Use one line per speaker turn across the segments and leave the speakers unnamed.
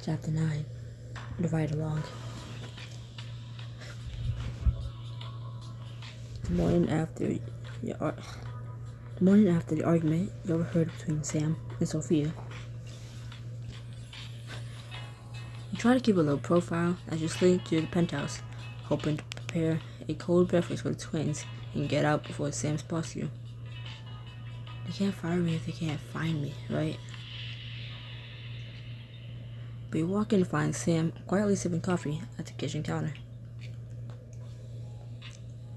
Chapter 9. Divide along. The morning after the argument you overheard between Sam and Sophia. You try to keep a low profile as you slink to the penthouse, hoping to prepare a cold breakfast for the twins and get out before Sam spots you. They can't fire me if they can't find me, right? But you walk in to find Sam quietly sipping coffee at the kitchen counter.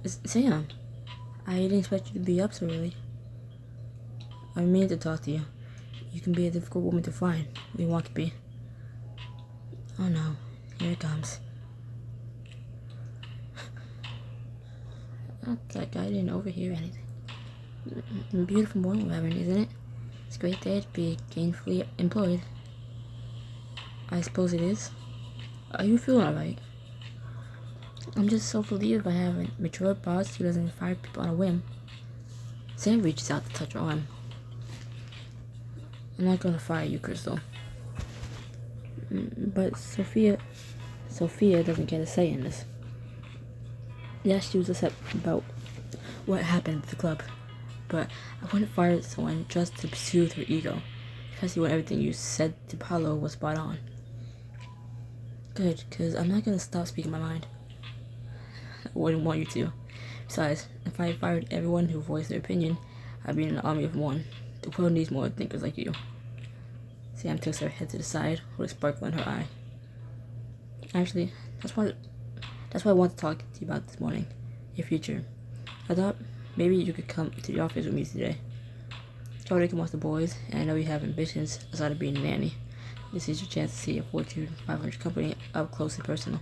Sam, I didn't expect you to be up so early. I mean to talk to you. You can be a difficult woman to find. We want to be. Oh no, here it comes. Not like I didn't overhear anything. Beautiful morning we're having, isn't it? It's a great day to be gainfully employed. I suppose it is. Are you feeling alright? I'm just so relieved by having a mature boss who doesn't fire people on a whim. Sam reaches out to touch her arm. I'm not gonna fire you, Crystal. But Sophia doesn't get a say in this. Yes, she was upset about what happened at the club, but I wouldn't fire someone just to soothe her ego, especially when everything you said to Paulo was spot on. Good, because I'm not gonna stop speaking my mind. I wouldn't want you to. Besides, if I fired everyone who voiced their opinion, I'd be in an army of one. The world needs more thinkers like you. Sam tilts her head to the side with a sparkle in her eye. Actually, that's what I want to talk to you about this morning. Your future. I thought maybe you could come to the office with me today. Charlie can watch the boys, and I know you have ambitions outside of being a nanny. This is your chance to see a Fortune 500 company up close and personal.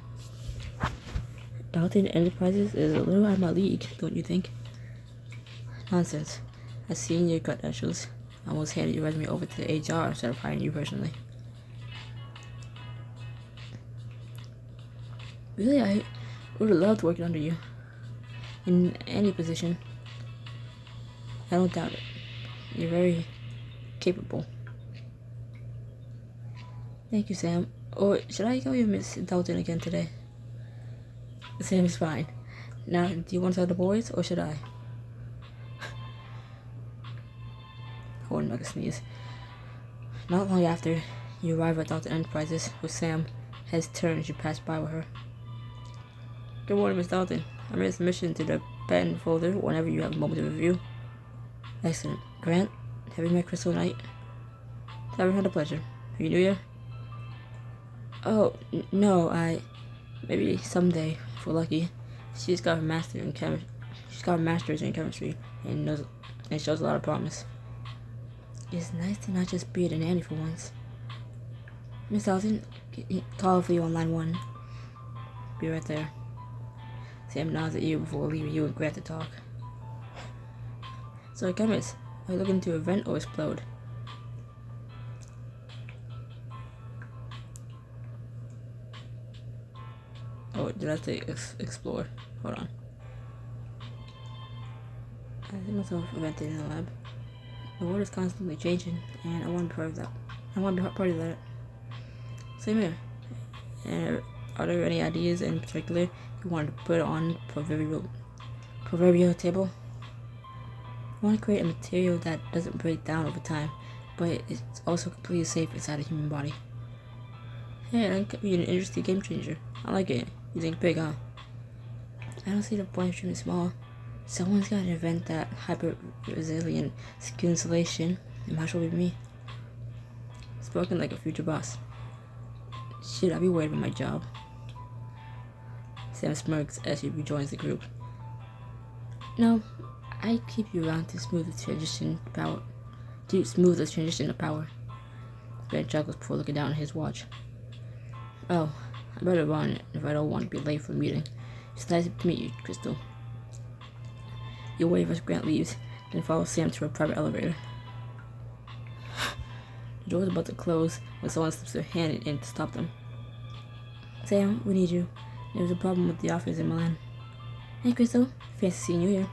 Dalton Enterprises is a little out of my league, don't you think? Nonsense. I've seen your credentials. I almost handed your resume over to the HR instead of hiring you personally. Really, I would have loved working under you. In any position. I don't doubt it. You're very capable. Thank you, Sam. Or should I call you Miss Dalton again today? Sam is fine. Now, do you want to tell the boys, or should I? I wouldn't make a sneeze. Not long after, you arrive at Dalton Enterprises with Sam. Heads turned as you pass by with her. Good morning, Miss Dalton. I made a submission to the patent folder whenever you have a moment of review. Excellent. Grant, have you met Crystal tonight? Haven't had the pleasure. Are you new here? Oh, no, maybe someday, if we're lucky. She's got her master's in chemistry and shows a lot of promise. It's nice to not just be a nanny for once. Miss Dalton, call for you on line 1. Be right there. Sam nods at you before leaving you and Grant to talk. So, chemist, are you looking to event or explode? Oh, did I say explore? Hold on. I see myself invented in the lab. The world is constantly changing, and I want to be part of that. I want to be part of that. Same here. And are there any ideas in particular you want to put on proverbial table? I want to create a material that doesn't break down over time, but it's also completely safe inside a human body. Hey, that could be an interesting game changer. I like it. You think big, huh? I don't see the point of dreaming small. Someone's got to invent that hyper-resilient skin insulation. It might as well be me. Spoken like a future boss. Shit, I'd be worried about my job. Sam smirks as he rejoins the group. No, I keep you around to smooth the transition to power. Grant chuckles before looking down at his watch. Oh, I better run if I don't want to be late for the meeting. It's nice to meet you, Crystal. You wave as Grant leaves, then follow Sam to a private elevator. The door is about to close when someone slips their hand in to stop them. Sam, we need you. There's a problem with the office in Milan. Hey, Crystal. Fancy seeing you here.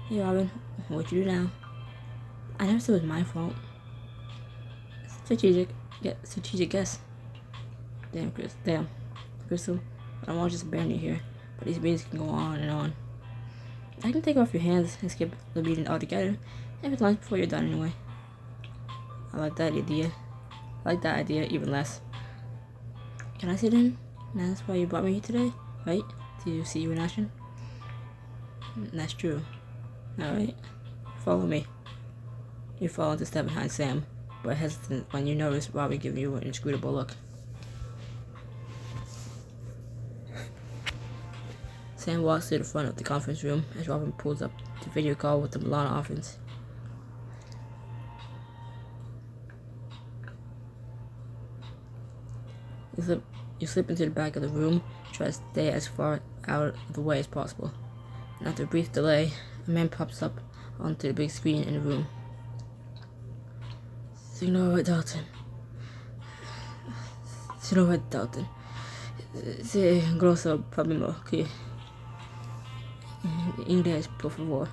Hey, Robin. What you do now? I never said it was my fault. Strategic. Yeah, strategic guess. Damn, Crystal. I don't want to just abandon you here, but these meetings can go on and on. I can take off your hands and skip the meeting altogether, if it's lunch before you're done anyway. I like that idea. Even less. Can I sit in? That's why you brought me here today, right? To see you in action? That's true. Alright. Follow me. You fall into step behind Sam, but hesitant when you notice Robbie giving you an inscrutable look. Sam walks to the front of the conference room as Robin pulls up the video call with the Milan offense. You slip into the back of the room, try to stay as far out of the way as possible. And after a brief delay, a man pops up onto the big screen in the room. Signora Dalton. Se grosso problema qui. Inglés, por favor.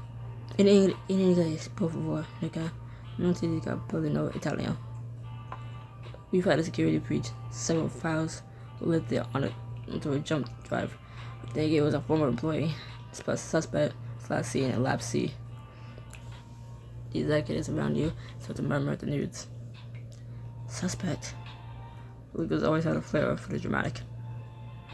En inglés, por favor, Nica. Non ti dica no Italiano. We've had a security breach. Several files were left there on it onto a jump drive. They gave us a former employee, suspect, Class C and Lab C. The executives around you start to murmur at the news. Suspect. Legals always had a flair for the dramatic.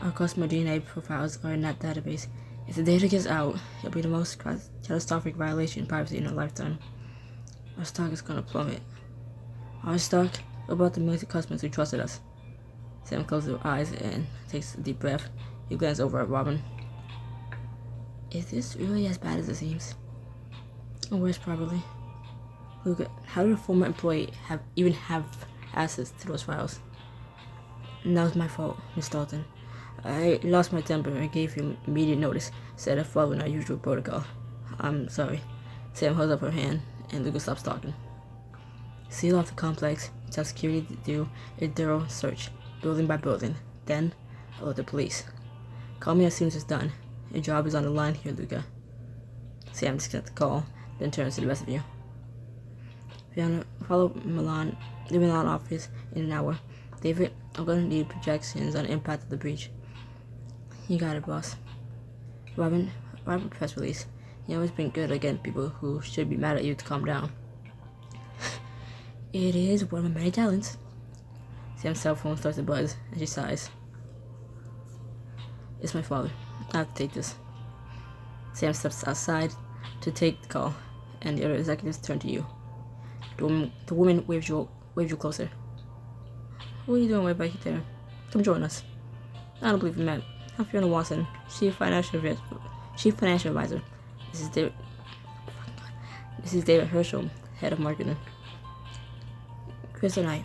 Our customer DNA profiles are in that database. If the data gets out, it'll be the most catastrophic violation of privacy in a lifetime. Our stock is gonna plummet. Our stock? What about the millions of customers who trusted us? Sam closes her eyes and takes a deep breath. He glances over at Robin. Is this really as bad as it seems? Or worse, probably. Look, how did a former employee even have access to those files? And that was my fault, Miss Dalton. I lost my temper and gave him immediate notice instead of following our usual protocol. I'm sorry. Sam holds up her hand and Lucas stops talking. Seal off the complex, tell security to do a thorough search, building by building. Then, alert the police. Call me as soon as it's done. Your job is on the line here, Luca. Sam disconnects the call, then turns to the rest of you. Fiona, follow the Milan office in an hour. David, I'm going to need projections on the impact of the breach. You got it, boss. Robin, write a press release. You always been good at getting people who should be mad at you to calm down. It is one of my many talents. Sam's cell phone starts to buzz, and she sighs. It's my father. I have to take this. Sam steps outside to take the call, and the other executives turn to you. The woman waves you closer. What are you doing way back there? Come join us. I don't believe you met. I'm Fiona Watson, Chief Financial Advisor. This is David Herschel, Head of Marketing. Chris and I.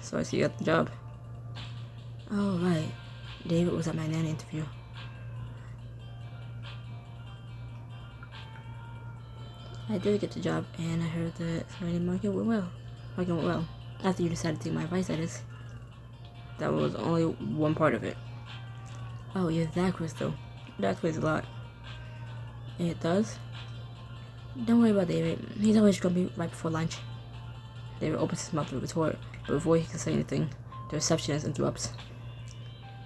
So I see you got the job. Oh, right. David was at my Nanny interview. I did get the job, and I heard that the market went well. After you decided to take my advice, that is. That was only one part of it. Oh, you're that Crystal. That explains a lot. It does? Don't worry about David. He's always grumpy right before lunch. David opens his mouth to retort, but before he can say anything, the receptionist interrupts.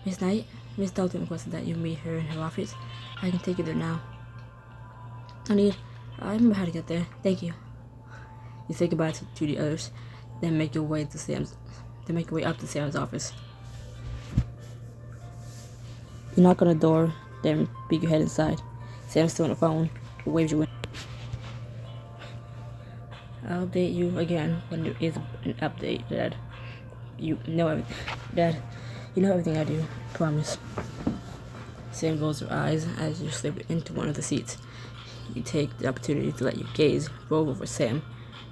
Miss Knight, Miss Dalton requested that you meet her in her office. I can take you there now. I remember how to get there. Thank you. You say goodbye to the others, then make your way up to Sam's office. You knock on the door, then peek your head inside. Sam's still on the phone, but waves you in. I'll update you again when there is an update, Dad. You know everything I do. Promise. Sam rolls her eyes as you slip into one of the seats. You take the opportunity to let your gaze roll over Sam,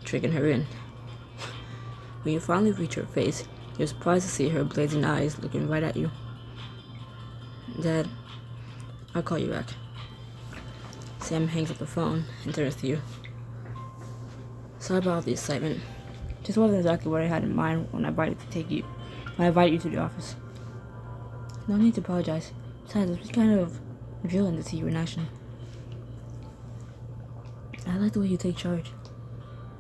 tricking her in. When you finally reach her face, you're surprised to see her blazing eyes looking right at you. Dad, I'll call you back. Sam hangs up the phone and turns to you. Sorry about all the excitement. Just wasn't exactly what I had in mind when I invited you to the office. No need to apologize. Besides, it was kind of thrilling to see you in action. I like the way you take charge.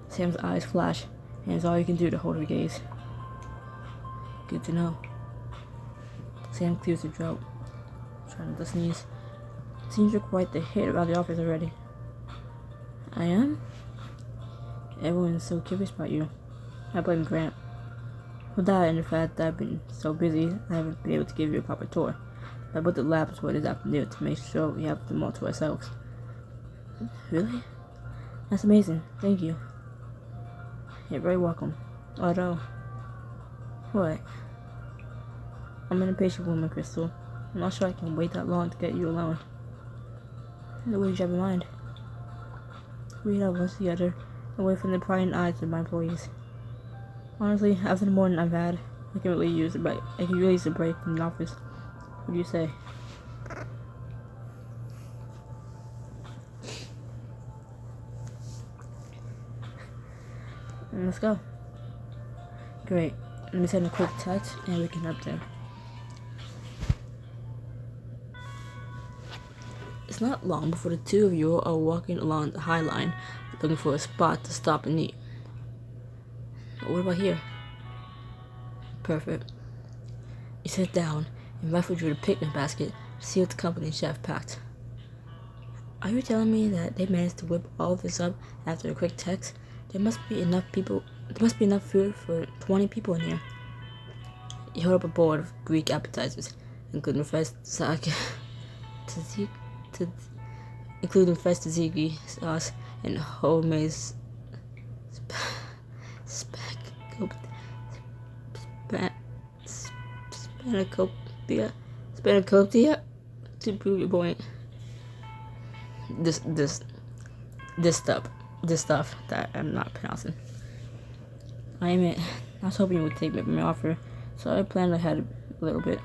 Sam's eyes flash, and it's all you can do to hold her gaze. Good to know. Sam clears her throat, trying not to sneeze. Seems you're quite the hit around the office already. I am? Everyone's so curious about you. I blame Grant. For that and the fact that I've been so busy, I haven't been able to give you a proper tour. I booked the labs for this afternoon to make sure we have them all to ourselves. Really? That's amazing. Thank you. You're very welcome. Although, what? I'm an impatient woman, Crystal. I'm not sure I can wait that long to get you alone. What did you have in mind? We have us together, away from the prying eyes of my employees. Honestly, after the morning I've had, I can really use a break. I can really use a break from the office. What do you say? Let's go. Great. Let me send a quick text and we can head up there. It's not long before the two of you are walking along the High Line, looking for a spot to stop and eat. What about here? Perfect. You sit down and rifle through the picnic basket to see what the company chef packed. Are you telling me that they managed to whip all of this up after a quick text? There must be enough food for 20 people in here. You hold up a board of Greek appetizers, including fresh tzatziki sauce and homemade spanakopita. To prove your point. This stuff that I'm not pronouncing. I was hoping you would take me up on my offer, so I planned ahead a little bit.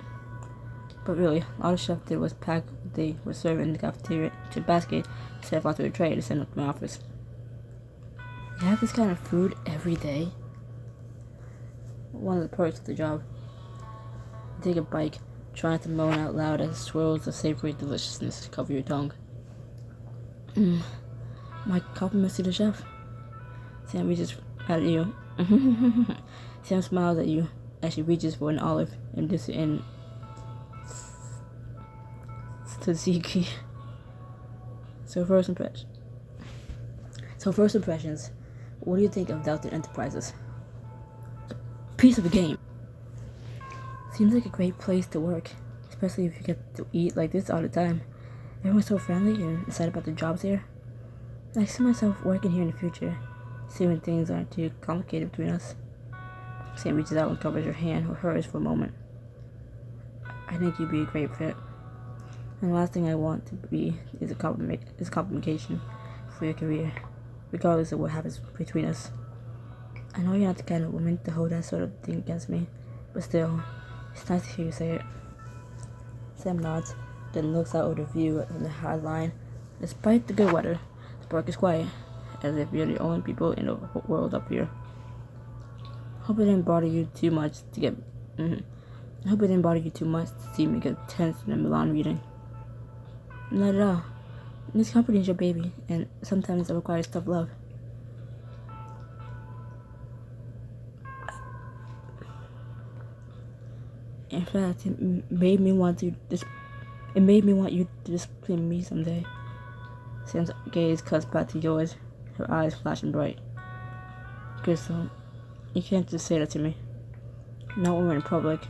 But really, all the chef did was pack what they were serving in the cafeteria to a basket, set off to a tray to send up to my office. You have this kind of food every day? One of the perks of the job. You take a bite, trying to moan out loud as swirls of savory deliciousness cover your tongue. My compliments to the chef. Sam reaches at you. Sam smiles at you as she reaches for an olive and dips it in tzatziki. So first impressions. What do you think of Delta Enterprises? Piece of a game. Seems like a great place to work, especially if you get to eat like this all the time. Everyone's so friendly and excited about the jobs here. I see myself working here in the future, seeing when things aren't too complicated between us. Sam reaches out and covers your hand with hers for a moment. I think you'd be a great fit. And the last thing I want to be is a complication for your career, regardless of what happens between us. I know you're not the kind of woman to hold that sort of thing against me, but still, it's nice to hear you say it. Sam nods, then looks out over the view of the High Line. Despite the good weather, the park is quiet, as if you're the only people in the world up here. Hope it didn't bother you too much to see me get tense in a Milan reading. Not at all. This company is your baby, and sometimes it requires tough love. In fact, it made me want you to discipline me someday. Sam's gaze cuts back to yours, her eyes flashing bright. Crystal, you can't just say that to me. Not when we're in public.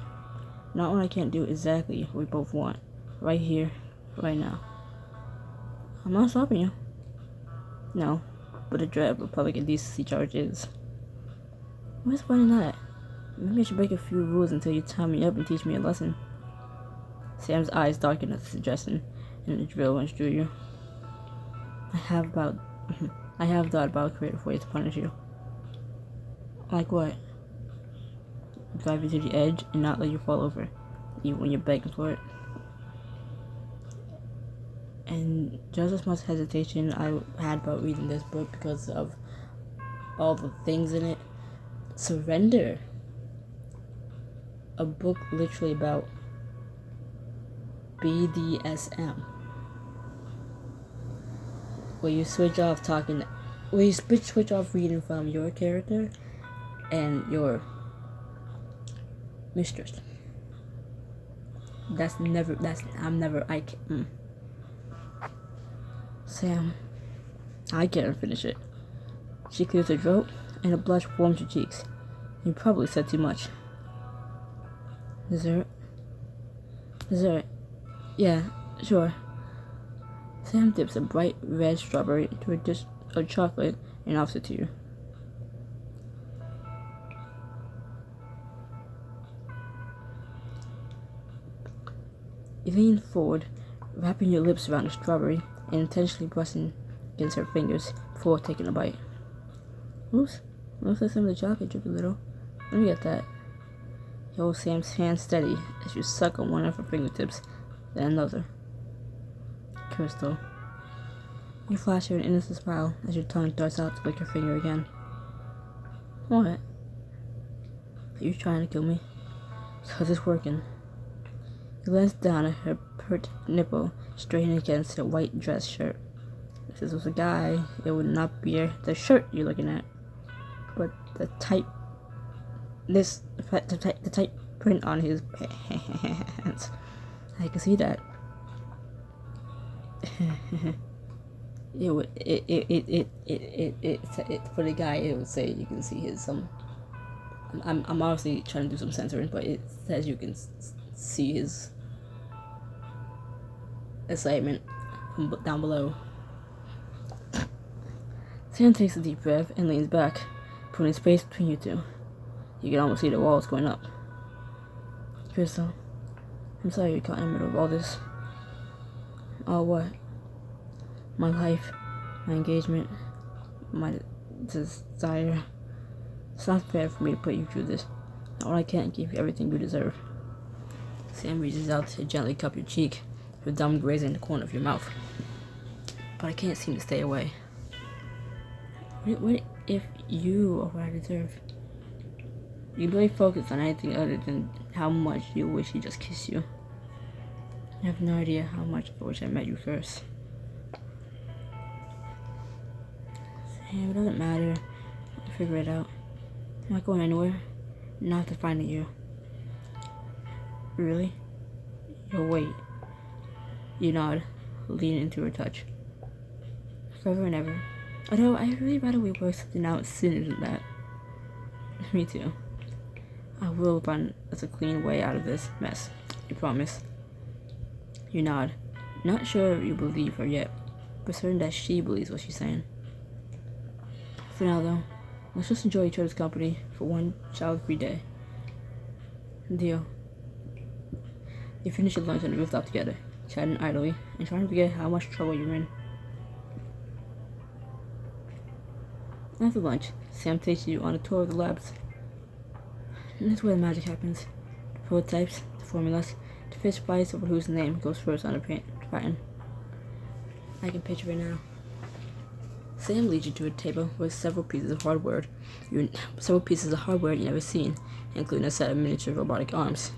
Not when I can't do exactly what we both want. Right here, right now. I'm not stopping you. No, but the dread of a public indecency charge is. What's funny in that? Maybe I should break a few rules until you tie me up and teach me a lesson. Sam's eyes darken at the suggestion, and the drill runs through you. I have thought about creative ways to punish you. Like what? Drive you to the edge and not let you fall over, even when you're begging for it. And just as much hesitation I had about reading this book because of all the things in it. Surrender. A book literally about BDSM. Where you switch off reading from your character and your mistress. Sam, I can't finish it. She clears her throat, and a blush warms her cheeks. You probably said too much. Dessert? Dessert? Yeah, sure. Sam dips a bright red strawberry into a dish of chocolate and offers it to you. You lean forward, wrapping your lips around the strawberry and intentionally brushing against her fingers before taking a bite. Oops, looks like some of the chocolate dripped a little. Let me get that. You hold Sam's hand steady as you suck on one of her fingertips, then another. Crystal. You flash her an innocent smile as your tongue darts out to lick her finger again. What? Are you trying to kill me? 'Cause it's working. He glanced down at her pert nipple, straining against her white dress shirt. If this was a guy, it would not be the shirt you're looking at, but the tight print on his pants. I can see that. For the guy, it would say you can see his I'm obviously trying to do some censoring, but it says you can see his excitement from down below. Sam takes a deep breath and leans back, putting space between you two. You can almost see the walls going up. Crystal, I'm sorry you're caught in the middle of all this. All what? My life, my engagement, my desire. It's not fair for me to put you through this. Or I can't give you everything you deserve. Sam reaches out to gently cup your cheek, her thumb grazing the corner of your mouth. But I can't seem to stay away. What if you are what I deserve? You really focus on anything other than how much you wish he just kissed you. I have no idea how much I wish I met you first. Sam, it doesn't matter. I'll figure it out. I'm not going anywhere. Not to find you. Really? You'll wait. You nod, lean into her touch. Forever and ever. Although I really rather we work something out sooner than that. Me too. I will find us a clean way out of this mess. You promise? You nod. Not sure you believe her yet, but certain that she believes what she's saying. For now though, let's just enjoy each other's company for one child-free day. Deal. You finish your lunch on the rooftop together, chatting idly and trying to forget how much trouble you're in. After lunch, Sam takes you on a tour of the labs. And that's where the magic happens. The prototypes, the formulas, the fist fights over whose name goes first on the pattern. I can picture it now. Sam leads you to a table with several pieces of hardware you've never seen, including a set of miniature robotic arms.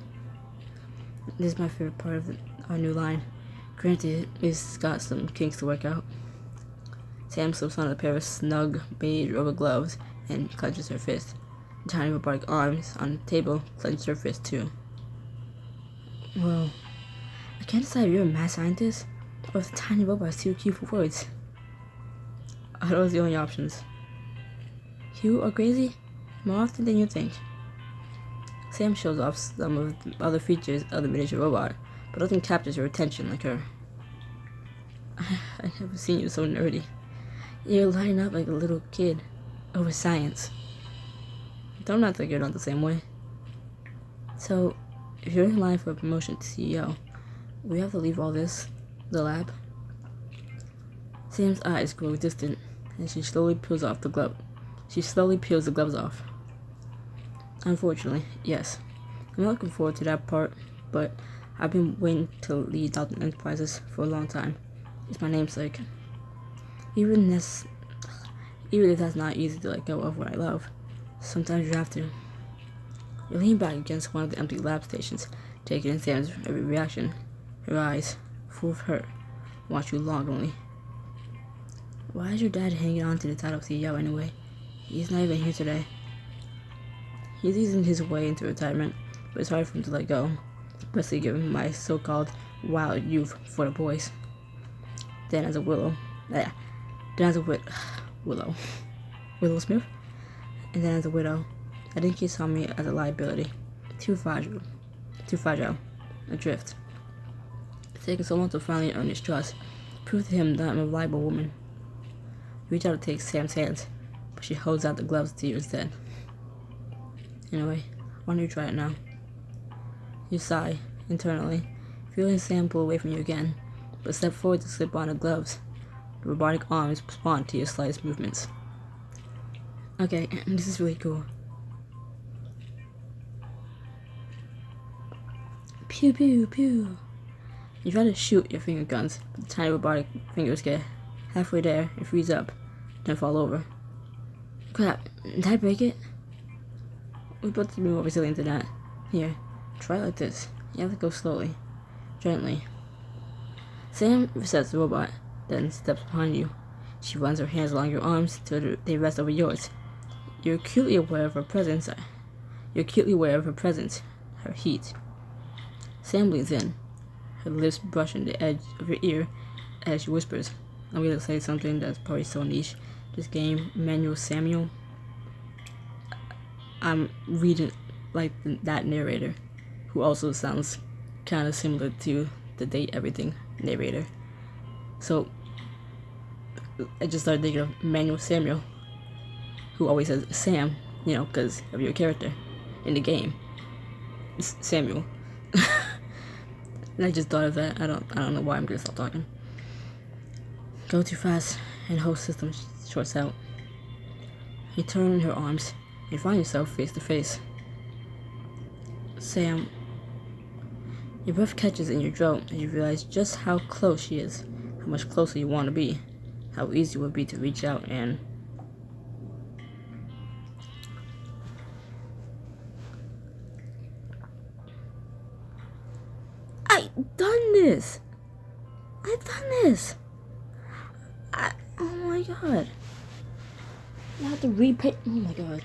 This is my favorite part of our new line. Granted, it's got some kinks to work out. Sam slips on a pair of snug beige rubber gloves and clenches her fist. The tiny robotic arms on the table clench her fist too. Whoa. I can't decide if you're a mad scientist or if the tiny robot's too cute for words. Are those the only options? Cute or crazy? More often than you think. Sam shows off some of the other features of the miniature robot, but nothing captures your attention like her. I've never seen you so nerdy. You're lighting up like a little kid over science. Don't act like you're not the same way. So, if you're in line for a promotion to CEO, we have to leave all this, the lab. Sam's eyes grow distant, and she slowly peels the gloves off. Unfortunately, yes. I'm not looking forward to that part, but I've been waiting to lead Dalton Enterprises for a long time. It's my namesake. Even if that's not easy to let go of what I love, sometimes you have to. You lean back against one of the empty lab stations, taking in Sam's every reaction. Her eyes, full of hurt, watch you longingly. Why is your dad hanging on to the title of CEO anyway? He's not even here today. He's easing his way into retirement, but it's hard for him to let go, especially given my so-called wild youth for the boys. Then as a Willow Smith, and then as a widow, I think he saw me as a liability, too fragile, adrift. It's taken so long to finally earn his trust, prove to him that I'm a reliable woman. You reach out to take Sam's hands, but she holds out the gloves to you instead. Anyway, why don't you try it now? You sigh, internally, feeling Sam pull away from you again, but step forward to slip on the gloves. The robotic arms respond to your slightest movements. Okay, this is really cool. Pew pew pew. You try to shoot your finger guns, but the tiny robotic fingers get halfway there and freeze up, then fall over. Crap, did I break it? We're both to be more resilient than that. Here, try it like this. You have to go slowly, gently. Sam resets the robot, then steps behind you. She runs her hands along your arms till they rest over yours. You're acutely aware of her presence. Her heat. Sam leans in, her lips brushing the edge of your ear as she whispers. I'm going to say something that's probably so niche. This game, Manuel Samuel, I'm reading like that narrator, who also sounds kind of similar to the Date Everything narrator. So I just started thinking of Manuel Samuel, who always says Sam, because of your character in the game, Samuel. And I just thought of that. I don't know why I'm gonna stop talking. Go too fast, and the whole system shorts out. You turn in her arms and find yourself face to face. Sam, your breath catches in your throat, and you realize just how close she is, how much closer you want to be, how easy it would be to reach out and... I've done this! Oh my god. I have to repaint. Oh my god.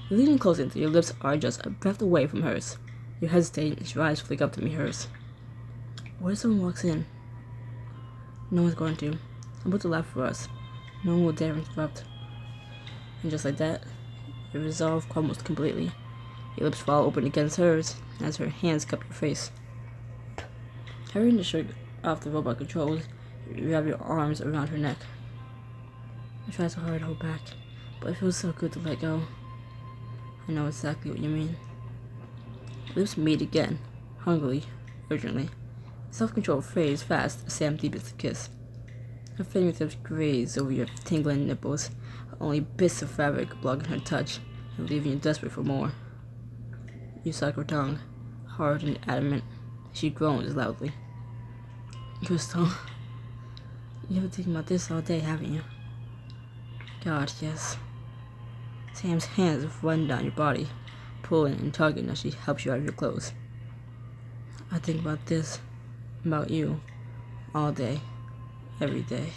You're leaning closer until your lips are just a breath away from hers. You hesitate and your eyes flick up to meet hers. What if someone walks in? No one's going to. I'm about to laugh for us. No one will dare interrupt. And just like that, your resolve crumbles completely. Your lips fall open against hers as her hands cup your face. Hurrying the shirt off the robot controls, you have your arms around her neck. I try so hard to hold back, but it feels so good to let go. I know exactly what you mean. Lips meet again, hungrily, urgently. Self-control fades fast as Sam deepens the kiss. Her fingertips graze over your tingling nipples, only bits of fabric blocking her touch and leaving you desperate for more. You suck her tongue, hard and adamant. She groans loudly. Crystal, you've been thinking about this all day, haven't you? God, yes. Sam's hands run down your body, pulling and tugging as she helps you out of your clothes. I think about this, about you, all day, every day.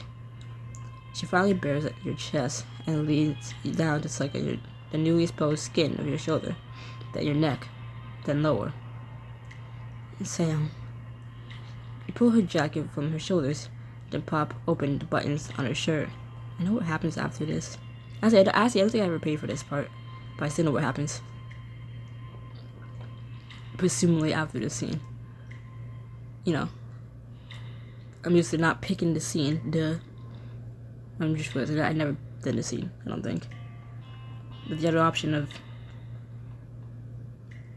She finally bears at your chest and leads you down to suck at the newly exposed skin of your shoulder, then your neck, then lower. Sam, you pull her jacket from her shoulders, then pop open the buttons on her shirt. I know what happens after this. I don't think I ever paid for this part, but I still know what happens. Presumably after this scene. I'm used to not picking the scene, duh. I'm just realizing that I never did the scene, I don't think. But the other option of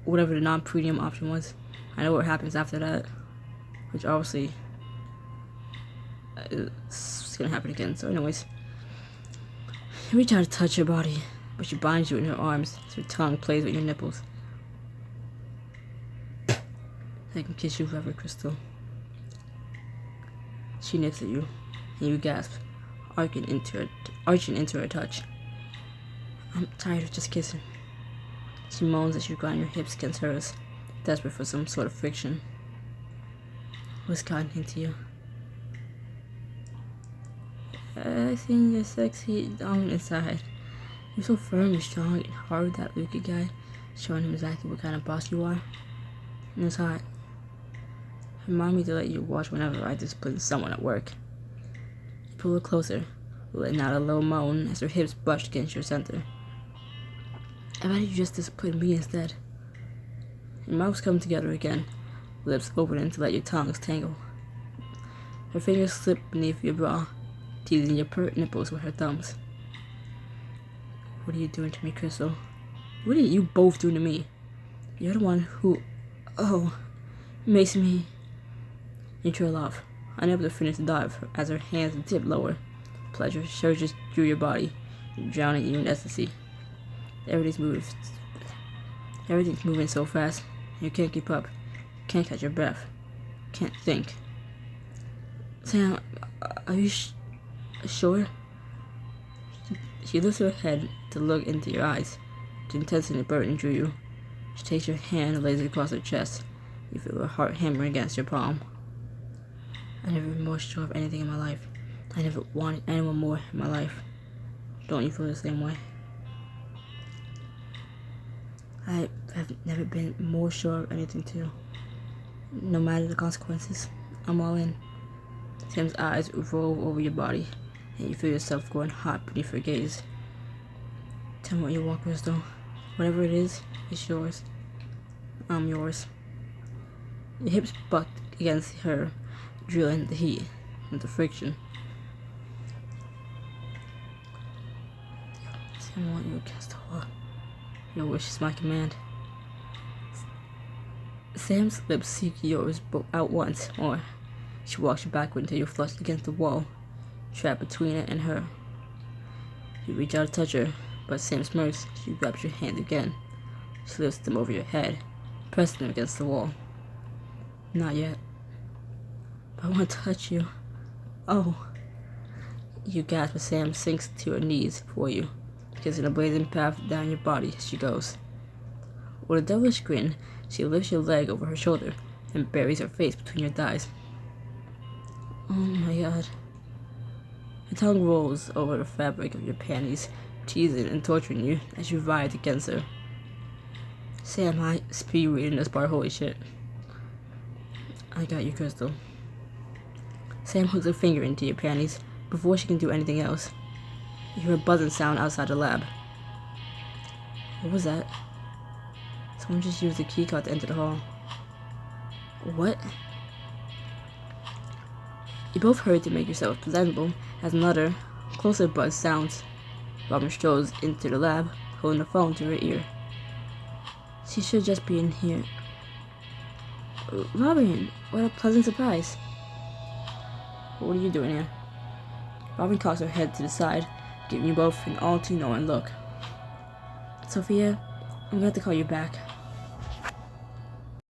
whatever the non-premium option was, I know what happens after that, which obviously is gonna happen again. So anyways, you reach out to touch her body, but she binds you in her arms as her tongue plays with your nipples. I can kiss you forever, Crystal. She nips at you, and you gasp, arching into her touch. I'm tired of just kissing. She moans as you grind your hips against hers, desperate for some sort of friction. What's gotten into you? I think you're sexy down inside. You're so firm and strong and hard with that Luca guy, showing him exactly what kind of boss you are. And it's hot. Remind me to let you watch whenever I discipline someone at work. You pull her closer, letting out a low moan as her hips brushed against your center. I bet you just disciplined me instead. Your mouths come together again, lips opening to let your tongues tangle. Her fingers slip beneath your bra, teasing your pert nipples with her thumbs. What are you doing to me, Crystal? What are you both doing to me? You're the one who, makes me... You trail off, unable to finish the dive as her hands dip lower. Pleasure surges through your body, drowning you in ecstasy. Everything's moving so fast, you can't keep up, can't catch your breath, can't think. Sam, are you sure? She lifts her head to look into your eyes. The intensity burning through you. She takes your hand and lays it across her chest. You feel her heart hammering against your palm. I've never been more sure of anything in my life. I never wanted anyone more in my life. Don't you feel the same way? I have never been more sure of anything too. No matter the consequences, I'm all in. Sam's eyes roll over your body, and you feel yourself going hot beneath her gaze. Tell me what you want, Crystal. Whatever it is, it's yours. I'm yours. Your hips bucked against her, drilling the heat and the friction. Sam, I want you against the wall. Your wish is my command. Sam's lips seek yours out once more. She walks you backward until you're flushed against the wall, trapped between it and her. You reach out to touch her, but Sam smirks. She grabs your hand again. She lifts them over your head, pressing them against the wall. Not yet. But I want to touch you. Oh. You gasp as Sam sinks to her knees before you, kissing a blazing path down your body as she goes. With a devilish grin, she lifts your leg over her shoulder and buries her face between your thighs. Oh my god. Her tongue rolls over the fabric of your panties, teasing and torturing you as you writhe against her. Sam, I speed reading this part, holy shit. I got you, Crystal. Sam hooks a finger into your panties before she can do anything else. You hear a buzzing sound outside the lab. What was that? Someone just used the keycard to enter the hall. What? You both hurry to make yourselves presentable as another, closer buzz sounds. Robin strolls into the lab, holding the phone to her ear. She should just be in here. Robin, what a pleasant surprise. What are you doing here? Robin cocks her head to the side, giving you both an all-too-knowing look. Sophia, I'm going to have to call you back.